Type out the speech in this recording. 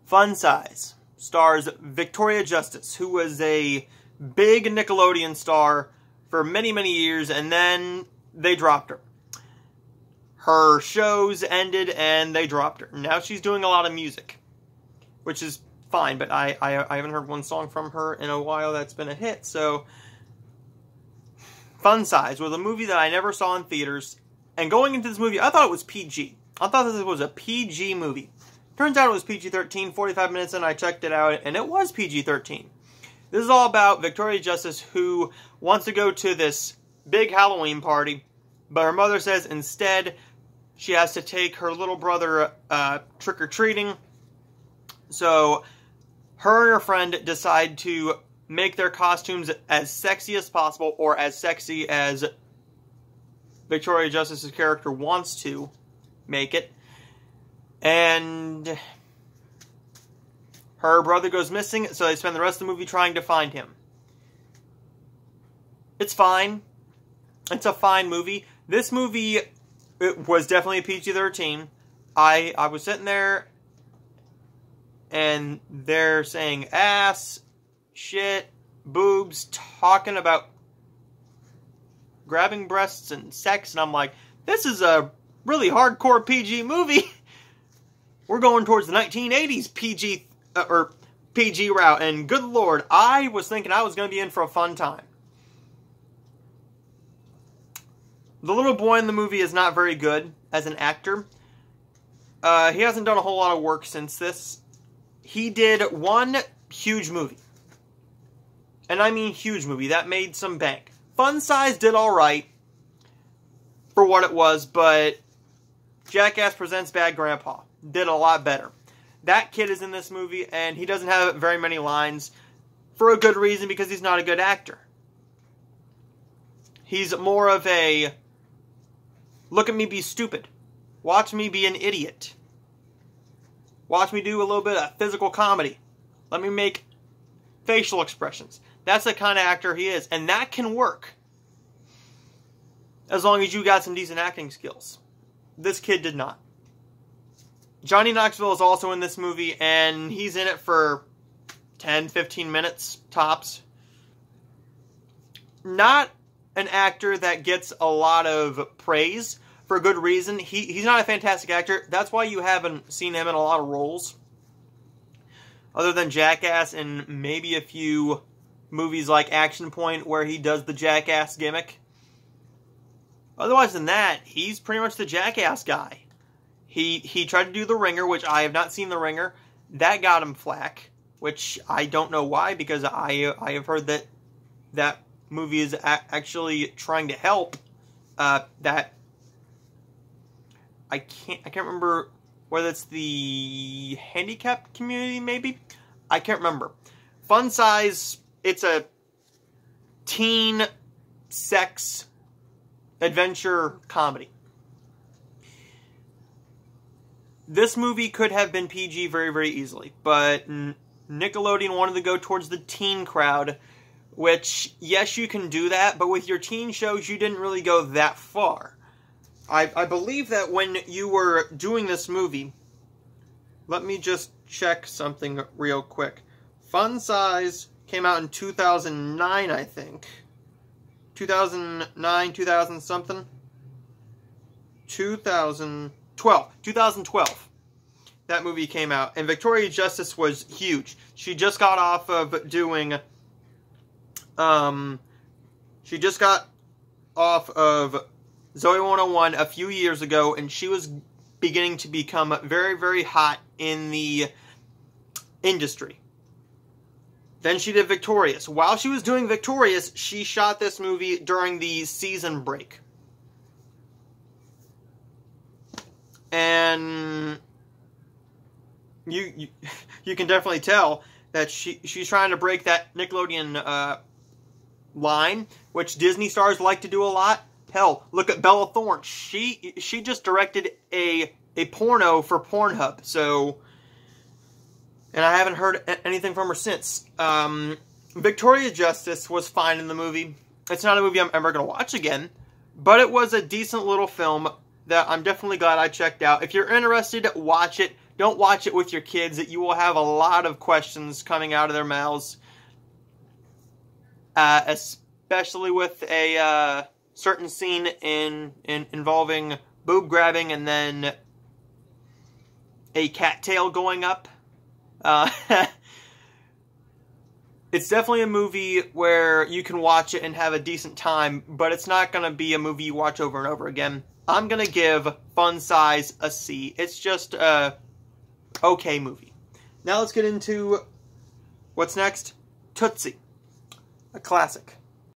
Fun Size stars Victoria Justice, who was a big Nickelodeon star for many, many years, and then they dropped her. Her shows ended, and they dropped her. Now she's doing a lot of music, which is fine, but I haven't heard one song from her in a while that's been a hit, so... Fun Size was a movie that I never saw in theaters, and going into this movie, I thought it was PG. I thought this was a PG movie. Turns out it was PG-13, 45 minutes in, I checked it out, and it was PG-13. This is all about Victoria Justice, who wants to go to this big Halloween party, but her mother says instead she has to take her little brother trick-or-treating. So her and her friend decide to make their costumes as sexy as possible, or as sexy as Victoria Justice's character wants to make it. And her brother goes missing, so they spend the rest of the movie trying to find him. It's fine. It's a fine movie. This movie, it was definitely a PG-13. I was sitting there, and they're saying ass, shit, boobs, talking about grabbing breasts and sex, and I'm like, this is a really hardcore PG movie. We're going towards the 1980s PG route, and good lord, I was thinking I was going to be in for a fun time. The little boy in the movie is not very good as an actor. He hasn't done a whole lot of work since this. He did one huge movie. And I mean huge movie. That made some bank. Fun Size did alright for what it was, but Jackass Presents Bad Grandpa did a lot better. That kid is in this movie, and he doesn't have very many lines for a good reason, because he's not a good actor. He's more of a, look at me be stupid. Watch me be an idiot. Watch me do a little bit of physical comedy. Let me make facial expressions. That's the kind of actor he is, and that can work. As long as you got some decent acting skills. This kid did not. Johnny Knoxville is also in this movie, and he's in it for 10, 15 minutes, tops. Not an actor that gets a lot of praise, for a good reason. He's not a fantastic actor. That's why you haven't seen him in a lot of roles. Other than Jackass and maybe a few movies like Action Point, where he does the Jackass gimmick. Otherwise than that, he's pretty much the Jackass guy. He tried to do The Ringer, which I have not seen The Ringer. That got him flack, which I don't know why, because I have heard that that movie is actually trying to help that. I can't remember whether it's the handicapped community, maybe? I can't remember. Fun Size, it's a teen sex adventure comedy. This movie could have been PG very, very easily, but Nickelodeon wanted to go towards the teen crowd, which, yes, you can do that, but with your teen shows, you didn't really go that far. I believe that when you were doing this movie, let me just check something real quick. Fun Size came out in 2009, I think. 2009, 2000 something? 2012. That movie came out. And Victoria Justice was huge. She just got off of doing... she just got off of Zoey 101 a few years ago, and she was beginning to become very, very hot in the industry. Then she did Victorious. While she was doing Victorious, she shot this movie during the season break. And you can definitely tell that she's trying to break that Nickelodeon line, which Disney stars like to do a lot. Hell, look at Bella Thorne. She just directed a porno for Pornhub. So, and I haven't heard anything from her since. Victoria Justice was fine in the movie. It's not a movie I'm ever going to watch again, but it was a decent little film that I'm definitely glad I checked out. If you're interested, watch it. Don't watch it with your kids. You will have a lot of questions coming out of their mouths. Especially with a certain scene involving boob grabbing and then a cattail going up. It's definitely a movie where you can watch it and have a decent time, but it's not going to be a movie you watch over and over again. I'm going to give Fun Size a C. It's just a okay movie. Now let's get into what's next. Tootsie, a classic.